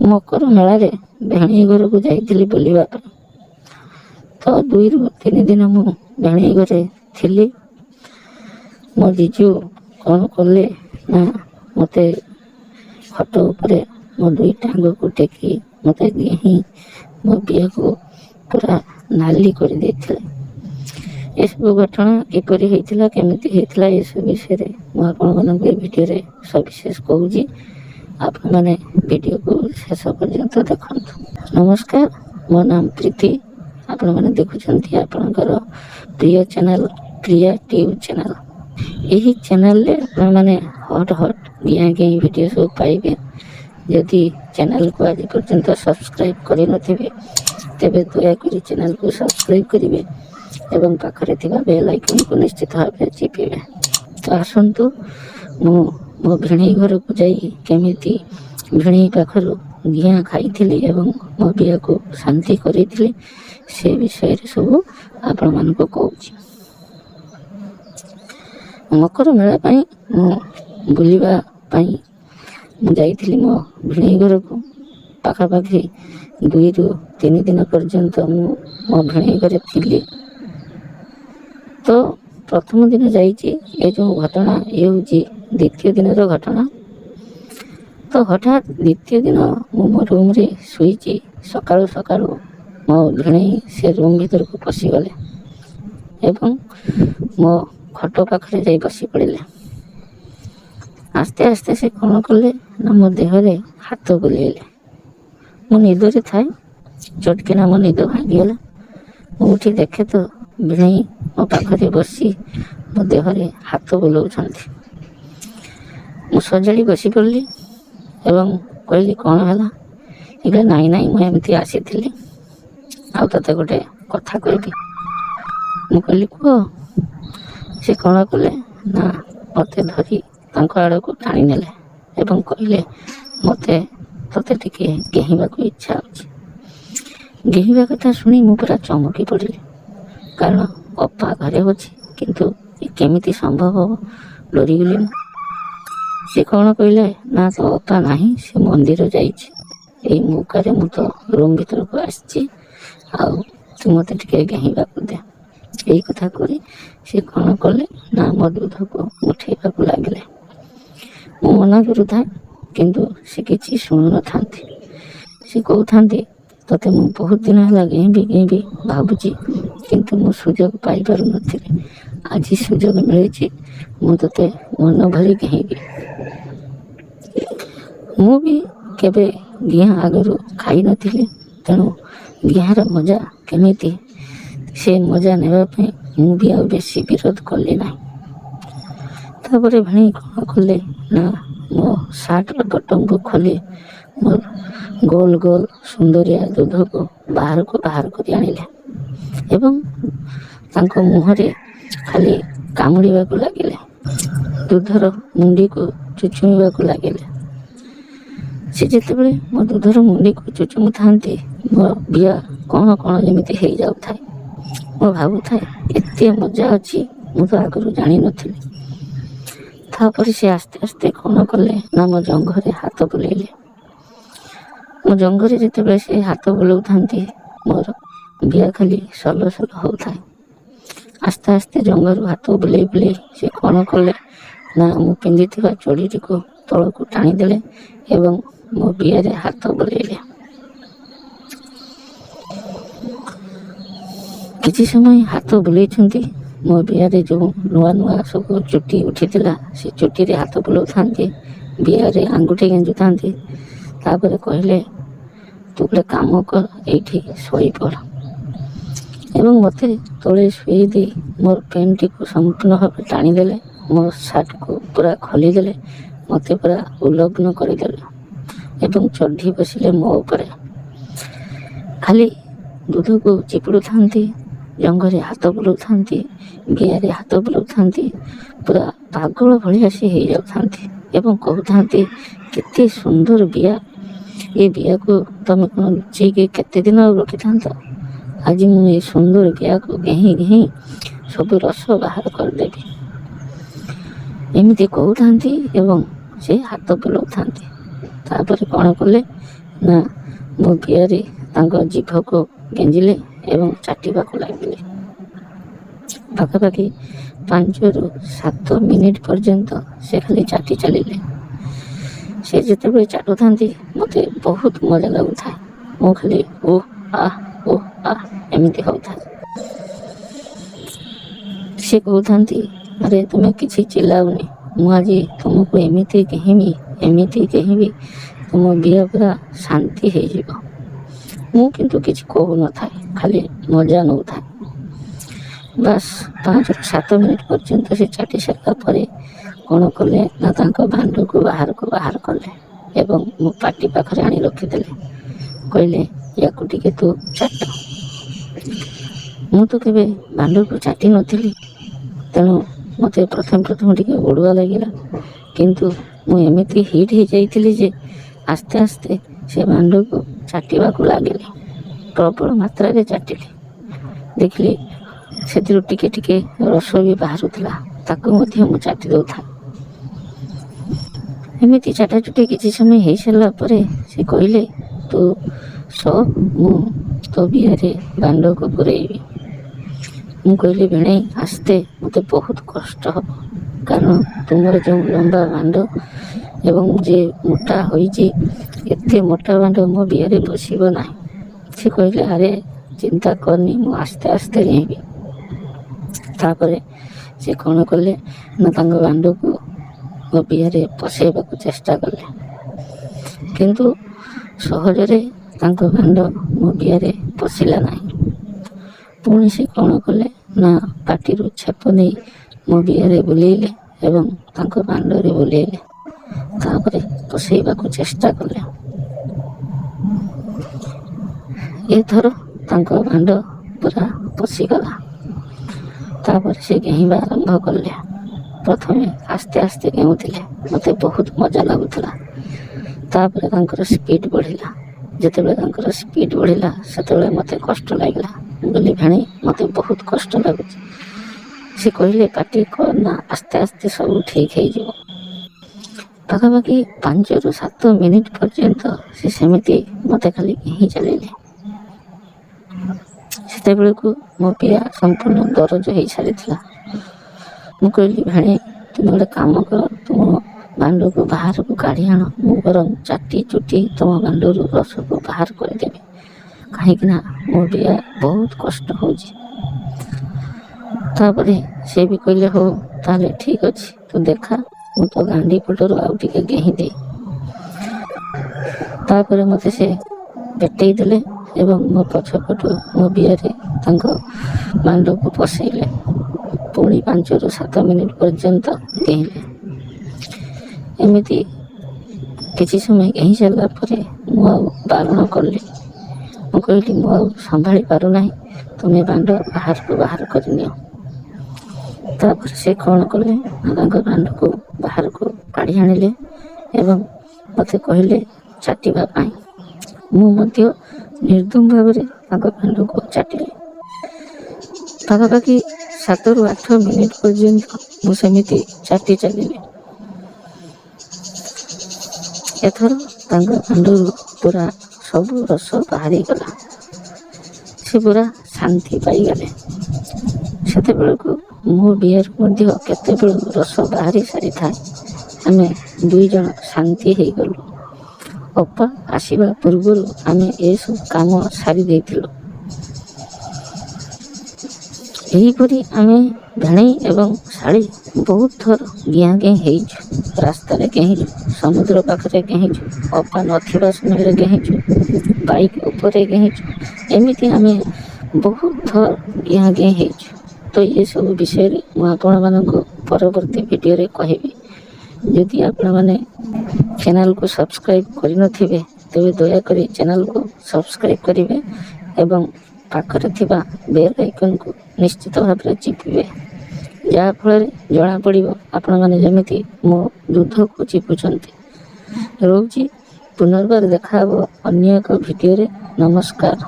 ମକର ମେଳାରେ ଭେଣେଇ ଘରକୁ ଯାଇଥିଲି ବୁଲିବା ପାଇଁ। ତ 2ରୁ 3 ଦିନ ମୁଁ ଭେଣେଇ ଘରେ ଥିଲି। ମୋ ଜିଜୁ କ'ଣ କଲେ ନା ମୋତେ ଖଟ ଉପରେ ମୋ 2ଟା ଆଙ୍ଗୁକୁ ଟେକି ମୋତେ ହିଁ ମୋ ବିଆକୁ ପୁରା ନାଲି କରିଦେଇଥିଲେ। ଏସବୁ ଘଟଣା କିପରି ହେଇଥିଲା, କେମିତି ହେଇଥିଲା, ଏସବୁ ବିଷୟରେ ମୁଁ ଆପଣମାନଙ୍କୁ ଏ ଭିଡ଼ିଓରେ ସବିଶେଷ କହୁଛି। ଆପଣମାନେ ଭିଡ଼ିଓକୁ ଶେଷ ପର୍ଯ୍ୟନ୍ତ ଦେଖନ୍ତୁ। ନମସ୍କାର, ମୋ ନାମ ପ୍ରୀତି। ଆପଣମାନେ ଦେଖୁଛନ୍ତି ଆପଣଙ୍କର ପ୍ରିୟ ଚ୍ୟାନେଲ ପ୍ରିୟା ଟ୍ୟୁବ୍ ଚ୍ୟାନେଲ। ଏହି ଚ୍ୟାନେଲରେ ଆପଣମାନେ ହଟ୍ ଗିଆଁ ଭିଡ଼ିଓ ସବୁ ପାଇବେ। ଯଦି ଚ୍ୟାନେଲକୁ ଆଜି ପର୍ଯ୍ୟନ୍ତ ସବସ୍କ୍ରାଇବ୍ କରିନଥିବେ ତେବେ ଦୟାକରି ଚ୍ୟାନେଲକୁ ସବସ୍କ୍ରାଇବ୍ କରିବେ ଏବଂ ପାଖରେ ଥିବା ବେଲ୍ ଆଇକନ୍କୁ ନିଶ୍ଚିତ ଭାବରେ ଚିପିବେ। ତ ଆସନ୍ତୁ ମୁଁ ମୋ ଭେଣେଇ ଘରକୁ ଯାଇ କେମିତି ଭେଣେଇ ପାଖରୁ ଗିଆଁ ଖାଇଥିଲି ଏବଂ ମୋ ବିଆକୁ ଶାନ୍ତି କରିଥିଲି ସେ ବିଷୟରେ ସବୁ ଆପଣମାନଙ୍କୁ କହୁଛି। ମକର ମେଳା ପାଇଁ ମୁଁ ବୁଲିବା ପାଇଁ ମୁଁ ଯାଇଥିଲି ମୋ ଭେଣେଇ ଘରକୁ। ପାଖାପାଖି 2ରୁ 3 ଦିନ ପର୍ଯ୍ୟନ୍ତ ମୁଁ ମୋ ଭେଣେଇ ଘରେ ଥିଲି। ତ ପ୍ରଥମ ଦିନ ଯାଇଛି, ଏ ଯେଉଁ ଘଟଣା ଇଏ ହେଉଛି ଦ୍ୱିତୀୟ ଦିନର ଘଟଣା। ତ ହଠାତ୍ ଦ୍ୱିତୀୟ ଦିନ ମୁଁ ମୋ ରୁମ୍ରେ ଶୋଇଛି। ସକାଳୁ ସକାଳୁ ମୋ ଭେଣେଇ ସେ ରୁମ୍ ଭିତରକୁ ପଶିଗଲେ ଏବଂ ମୋ ଖଟ ପାଖରେ ଯାଇ ବସି ପଡ଼ିଲେ। ଆସ୍ତେ ଆସ୍ତେ ସେ କ'ଣ କଲେ ନା ମୋ ଦେହରେ ହାତ ବୁଲେଇଲେ। ମୁଁ ନିଦରେ ଥାଏ, ଚଟକିନା ମୋ ନିଦ ଭାଙ୍ଗିଗଲା। ମୁଁ ଉଠି ଦେଖେ ତ ଭେଣେଇ ମୋ ପାଖରେ ବସି ମୋ ଦେହରେ ହାତ ବୁଲାଉଛନ୍ତି। ମୁଁ ସଜାଡ଼ି ବସି ପଡ଼ିଲି ଏବଂ କହିଲି କ'ଣ ହେଲା? ଏବେ ନାଇଁ ମୁଁ ଏମିତି ଆସିଥିଲି, ଆଉ ତୋତେ ଗୋଟେ କଥା କହିବି। ମୁଁ କହିଲି କୁହ। ସେ କ'ଣ କଲେ ନା ମୋତେ ଧରି ତାଙ୍କ ଆଡ଼କୁ ଟାଣି ନେଲେ ଏବଂ କହିଲେ ତୋତେ ଟିକେ ଗେହିବାକୁ ଇଚ୍ଛା ହେଉଛି। ଗେହିବା କଥା ଶୁଣି ମୁଁ ପୁରା ଚମକି ପଡ଼ିଲି, କାରଣ ଅପା ଘରେ ଅଛି, କିନ୍ତୁ କେମିତି ସମ୍ଭବ ହେବ? ଡରିଗଲି ମୁଁ। ସେ କ'ଣ କହିଲେ ନା ତ ଅପା ନାହିଁ, ସେ ମନ୍ଦିର ଯାଇଛି। ଏଇ ମୌକାରେ ମୁଁ ତ ରୁମ୍ ଭିତରକୁ ଆସିଛି, ଆଉ ତୁ ମୋତେ ଟିକେ ଗେହିବାକୁ ଦେ। ଏଇ କଥା କହି ସେ କ'ଣ କଲେ ନା ମୋ ଦୁଧକୁ ଉଠେଇବାକୁ ଲାଗିଲେ। ମୁଁ ମନା କରୁଥାଏ, କିନ୍ତୁ ସେ କିଛି ଶୁଣୁନଥାନ୍ତି। ସେ କହୁଥାନ୍ତି ତୋତେ ମୁଁ ବହୁତ ଦିନ ହେଲା ଗେହିବି ଭାବୁଛି, କିନ୍ତୁ ମୁଁ ସୁଯୋଗ ପାଇପାରୁନଥିଲି। ଆଜି ସୁଯୋଗ ମିଳିଛି, ମୁଁ ତୋତେ ମନ ଭରି ଗେହିବି। ମୁଁ ବି କେବେ ଗିଆଁ ଆଗରୁ ଖାଇନଥିଲି, ତେଣୁ ଗିଆଁର ମଜା କେମିତି ସେ ମଜା ନେବା ପାଇଁ ମୁଁ ବି ଆଉ ବେଶୀ ବିରୋଧ କଲି ନାହିଁ। ତାପରେ ଭେଣେଇ କ'ଣ କଲେ ନା ମୋ ସାର୍ଟର ବଟନକୁ ଖୋଲି ମୋ ଗୋଲ ଗୋଲ ସୁନ୍ଦରିଆ ଦୁଧକୁ ବାହାର କରି ଆଣିଲେ ଏବଂ ତାଙ୍କ ମୁହଁରେ ଖାଲି କାମୁଡ଼ିବାକୁ ଲାଗିଲେ। ଦୁଧର ମୁଣ୍ଡିକୁ ଚୁଚୁମିବାକୁ ଲାଗିଲେ। ସେ ଯେତେବେଳେ ମୋ ଦୁଧର ମୁଣ୍ଡିକୁ ଚୁଚୁମୁଥାନ୍ତି, ମୋ ବିଆ କ'ଣ ଯେମିତି ହେଇଯାଉଥାଏ। ମୁଁ ଭାବୁଥାଏ ଏତେ ମଜା ଅଛି, ମୁଁ ତ ଆଗରୁ ଜାଣିନଥିଲି। ତାପରେ ସେ ଆସ୍ତେ ଆସ୍ତେ କ'ଣ କଲେ ନା ମୋ ଜଙ୍ଘରେ ହାତ ବୁଲେଇଲେ। ମୋ ଜଙ୍ଘରେ ଯେତେବେଳେ ସେ ହାତ ବୁଲାଉଥାନ୍ତି, ମୋର ବିଆ ଖାଲି ସଲ ହେଉଥାଏ। ଆସ୍ତେ ଆସ୍ତେ ଜଙ୍ଘରୁ ହାତ ବୁଲେଇ ସେ କ'ଣ କଲେ ନା ମୁଁ ପିନ୍ଧିଥିବା ଚଡ଼ିଟିକୁ ତଳକୁ ଟାଣିଦେଲେ ଏବଂ ମୋ ବିଆରେ ହାତ ବୁଲେଇଲେ। କିଛି ସମୟ ହାତ ବୁଲେଇଛନ୍ତି। ମୋ ବିଆରେ ଯେଉଁ ନୂଆ ସବୁ ଚୁଟି ଉଠିଥିଲା, ସେ ଚୁଟିରେ ହାତ ବୁଲାଉଥାନ୍ତି, ବିଆରେ ଆଙ୍ଗୁଠି ଗେଞ୍ଜୁଥାନ୍ତି। ତାପରେ କହିଲେ ତୁ ଗୋଟେ କାମ କର, ଏଇଠି ଶୋଇପଡ଼ ଏବଂ ମୋତେ ତଳେ ଶୋଇ ଦେଇ ମୋର ପେଣ୍ଟଟିକୁ ସମ୍ପୂର୍ଣ୍ଣ ଭାବେ ଟାଣିଦେଲେ। ମୋ ସାର୍ଟକୁ ପୁରା ଖୋଲିଦେଲେ, ମୋତେ ପୁରା ଉଲଗ୍ନ କରିଦେଲେ ଏବଂ ଚଢ଼ି ବସିଲେ ମୋ ଉପରେ। ଖାଲି ଦୁଧକୁ ଚିପୁଡ଼ୁଥାନ୍ତି, ଜଙ୍ଘରେ ହାତ ବୁଲାଉଥାନ୍ତି, ବିଆରେ ହାତ ବୁଲାଉଥାନ୍ତି, ପୁରା ପାଗଳ ଭଳିଆ ସେ ହେଇଯାଉଥାନ୍ତି ଏବଂ କହୁଥାନ୍ତି କେତେ ସୁନ୍ଦର ବିଆ, ଏ ବିଆକୁ ତମେ କ'ଣ ଲୁଚେଇକି କେତେ ଦିନ ଆଉ ରଖିଥାନ୍ତ? ଆଜି ମୁଁ ଏ ସୁନ୍ଦର ବିଆକୁ ଗେହିଁ ସବୁ ରସ ବାହାର କରିଦେବି। ଏମିତି କହୁଥାନ୍ତି ଏବଂ ସେ ହାତ ବୁଲାଉଥାନ୍ତି। ତାପରେ କ'ଣ କଲେ ନା ମୋ ବିହାରୀ ତାଙ୍କ ଜିଭକୁ ଗେଞ୍ଜିଲେ ଏବଂ ଚାଟିବାକୁ ଲାଗିଲେ। ପାଖାପାଖି 5ରୁ 7 ମିନିଟ୍ ପର୍ଯ୍ୟନ୍ତ ସେ ଖାଲି ଚାଟି ଚାଲିଲେ। ସେ ଯେତେବେଳେ ଚାଟୁଥାନ୍ତି ମୋତେ ବହୁତ ମଜା ଲାଗୁଥାଏ। ମୁଁ ଖାଲି ଓଃ ଆଃ ଏମିତି ହେଉଥାଏ। ସେ କହୁଥାନ୍ତି, ଆରେ ତୁମେ କିଛି ଚିଲ୍ଲାଉନି, ମୁଁ ଆଜି ତୁମକୁ ଏମିତି କେହିବି ତୁମ ବିଏ ପୁରା ଶାନ୍ତି ହେଇଯିବ। ମୁଁ କିନ୍ତୁ କିଛି କହୁନଥାଏ, ଖାଲି ମଜା ନେଉଥାଏ। ବାସ୍ 5ରୁ 7 ମିନିଟ୍ ପର୍ଯ୍ୟନ୍ତ ସେ ଚାଟି ସାରିଲା ପରେ କ'ଣ କଲେ ନା ତାଙ୍କ ଭାଣ୍ଡକୁ ବାହାର କଲେ ଏବଂ ମୋ ପାଟି ପାଖରେ ଆଣି ରଖିଦେଲେ। କହିଲେ, ୟାକୁ ଟିକେ ତୁ ଚାଟ। ମୁଁ ତ କେବେ ଭାଣ୍ଡକୁ ଚାଟି ନଥିଲି, ତେଣୁ ମୋତେ ପ୍ରଥମେ ଟିକେ ଅଡ଼ୁଆ ଲାଗିଲା। କିନ୍ତୁ ମୁଁ ଏମିତି ହିଟ୍ ହେଇଯାଇଥିଲି ଯେ ଆସ୍ତେ ଆସ୍ତେ ସେ ଭାଣ୍ଡକୁ ଚାଟିବାକୁ ଲାଗିଲି। ପ୍ରବଳ ମାତ୍ରାରେ ଚାଟିଲି। ଦେଖିଲି ସେଥିରୁ ଟିକେ ଟିକେ ରସ ବି ବାହାରୁଥିଲା, ତାକୁ ମଧ୍ୟ ମୁଁ ଚାଟି ଦେଉଥାଏ। ଏମିତି ଚାଟାଚୁଟି କିଛି ସମୟ ହେଇସାରିଲା ପରେ ସେ କହିଲେ, ତୁ ମୁଁ ତୋ ବିହାରେ ଭାଣ୍ଡକୁ ପୁରେଇବି। ମୁଁ କହିଲି, ଭିଣେଇ ଆସ୍ତେ, ମୋତେ ବହୁତ କଷ୍ଟ ହେବ, କାରଣ ତୁମର ଯେଉଁ ଲମ୍ବା ଭାଣ୍ଡ ଏବଂ ଯେ ମୋଟା ହୋଇଛି, ଏତେ ମୋଟା ଭାଣ୍ଡ ମୋ ବିହାରେ ପଶିବ ନାହିଁ। ସେ କହିଲେ, ଆରେ ଚିନ୍ତା କରନି, ମୁଁ ଆସ୍ତେ ଆସ୍ତେ ଡେଇଁବି। ତାପରେ ସେ କ'ଣ କଲେ ନା ତାଙ୍କ ଭାଣ୍ଡକୁ ମୋ ବିହାରେ ପଶେଇବାକୁ ଚେଷ୍ଟା କଲେ, କିନ୍ତୁ ସହଜରେ ତାଙ୍କ ଭାଣ୍ଡ ମୋ ବିହାରେ ପଶିଲା ନାହିଁ। ପୁଣି ସେ କ'ଣ କଲେ ନା ପାଟିରୁ ଛେପ ନେଇ ମୋ ବିହାରେ ବୁଲେଇଲେ ଏବଂ ତାଙ୍କ ଭାଣ୍ଡରେ ବୁଲେଇଲେ। ତାପରେ ପଶେଇବାକୁ ଚେଷ୍ଟା କଲେ। ଏଥର ତାଙ୍କ ଭାଣ୍ଡ ପୁରା ପଶିଗଲା। ତାପରେ ସେ ଗେହିଁବା ଆରମ୍ଭ କଲେ। ପ୍ରଥମେ ଆସ୍ତେ ଆସ୍ତେ ଗେଉଁଥିଲେ, ମୋତେ ବହୁତ ମଜା ଲାଗୁଥିଲା। ତାପରେ ତାଙ୍କର ସ୍ପିଡ଼୍ ବଢ଼ିଲା। ଯେତେବେଳେ ତାଙ୍କର ସ୍ପିଡ଼୍ ବଢ଼ିଲା ସେତେବେଳେ ମୋତେ କଷ୍ଟ ଲାଗିଲା। ମୁଁ କହିଲି, ଭିଣେଇ ମୋତେ ବହୁତ କଷ୍ଟ ଲାଗୁଛି। ସେ କହିଲେ, ପାଟି କରନା, ଆସ୍ତେ ଆସ୍ତେ ସବୁ ଠିକ୍ ହେଇଯିବ। ପାଖାପାଖି 5ରୁ 7 ମିନିଟ୍ ପର୍ଯ୍ୟନ୍ତ ସେ ସେମିତି ମୋତେ ଖାଲି ଗେହିଁ ଚାଲିଲେ। ସେତେବେଳକୁ ମୋ ପିଆ ସମ୍ପୂର୍ଣ୍ଣ ଦରଜ ହେଇସାରିଥିଲା। ମୁଁ କହିଲି, ଭିଣେଇ ତୁମେ ଗୋଟେ କାମ କର, ତୁମ ଭାଣ୍ଡକୁ ବାହାରକୁ କାଢ଼ି ଆଣ, ମୁଁ ବରଂ ଚାଟି ଚୁଟି ତୁମ ଭାଣ୍ଡରୁ ରସକୁ ବାହାର କରିଦେବି, କାହିଁକିନା ମୋ ବିଆ ବହୁତ କଷ୍ଟ ହେଉଛି। ତାପରେ ସେ ବି କହିଲେ, ହଉ ତାହେଲେ ଠିକ୍ ଅଛି, ତୁ ଦେଖା, ମୁଁ ତ ଗାଣ୍ଡି ପଟରୁ ଆଉ ଟିକେ ଗେହିଁ ଦେଇ। ତାପରେ ମୋତେ ସେ ପେଟେଇ ଦେଲେ ଏବଂ ମୋ ପଛପଟୁ ମୋ ବିଆରେ ତାଙ୍କ ଭାଣ୍ଡକୁ ପଶେଇଲେ। ପୁଣି 5ରୁ 7 ମିନିଟ୍ ପର୍ଯ୍ୟନ୍ତ ଗେହିଁଲେ। ଏମିତି କିଛି ସମୟ ଗେହିଁ ସାରିଲା ପରେ ମୁଁ ଆଉ ବାରଣ କଲି। ମୁଁ କହିଲି, ମୁଁ ଆଉ ସମ୍ଭାଳି ପାରୁନାହିଁ, ତୁମେ ଭାଣ୍ଡ ବାହାରକୁ ବାହାର କରିନିଅ। ତାପରେ ସେ କ'ଣ କଲେ ନା ତାଙ୍କ ଭାଣ୍ଡକୁ ବାହାରକୁ କାଢ଼ି ଆଣିଲେ ଏବଂ ମୋତେ କହିଲେ ଚାଟିବା ପାଇଁ। ମୁଁ ମଧ୍ୟ ନିର୍ଦ୍ଦମ ଭାବରେ ତାଙ୍କ ଭାଣ୍ଡକୁ ଚାଟିଲି। ପାଖାପାଖି 7ରୁ 8 ମିନିଟ୍ ପର୍ଯ୍ୟନ୍ତ ମୁଁ ସେମିତି ଚାଟି ଚାଲିଲି। ଏଥର ତାଙ୍କ ଭାଣ୍ଡରୁ ପୁରା ସବୁ ରସ ବାହାରିଗଲା। ସେ ପୁରା ଶାନ୍ତି ପାଇଗଲେ। ସେତେବେଳକୁ ମୋ ବିହାରକୁ ମଧ୍ୟ କେତେବେଳୁ ରସ ବାହାରି ସାରିଥାଏ। ଆମେ 2 ଜଣ ଶାନ୍ତି ହେଇଗଲୁ। ଅପା ଆସିବା ପୂର୍ବରୁ ଆମେ ଏସବୁ କାମ ସାରି ଦେଇଥିଲୁ। ଏହିପରି ଆମେ ଭିଣେଇ ଏବଂ ଶାଳୀ ବହୁତ ଥର ଗିଆଁ ଗେଁ ହେଇଛୁ। ରାସ୍ତାରେ ଗେହିଁଛୁ, ସମୁଦ୍ର ପାଖରେ ଗେହିଁଛୁ, ଅପା ନଥିବା ସମୟରେ ଗେହିଁଛୁ, ବାଇକ୍ ଉପରେ ଗେହିଁଛୁ। ଏମିତି ଆମେ ବହୁତ ଥର ଗିଆଁ ଗେଁ ହେଇଛୁ। ତ ଏସବୁ ବିଷୟରେ ମୁଁ ଆପଣମାନଙ୍କୁ ପରବର୍ତ୍ତୀ ଭିଡ଼ିଓରେ କହିବି। ଯଦି ଆପଣମାନେ ଚ୍ୟାନେଲକୁ ସବସ୍କ୍ରାଇବ୍ କରିନଥିବେ ତେବେ ଦୟାକରି ଚ୍ୟାନେଲକୁ ସବସ୍କ୍ରାଇବ୍ କରିବେ ଏବଂ ପାଖରେ ଥିବା ବେଲ୍ ଆଇକନ୍କୁ ନିଶ୍ଚିତ ଭାବରେ ଚିପିବେ, ଯାହାଫଳରେ ଜଣାପଡ଼ିବ ଆପଣମାନେ ଯେମିତି ମୋ ଯୁଦ୍ଧକୁ ଚିପୁଛନ୍ତି। ରହୁଛି, ପୁନର୍ବାର ଦେଖା ହେବ ଅନ୍ୟ ଏକ ଭିଡ଼ିଓରେ। ନମସ୍କାର।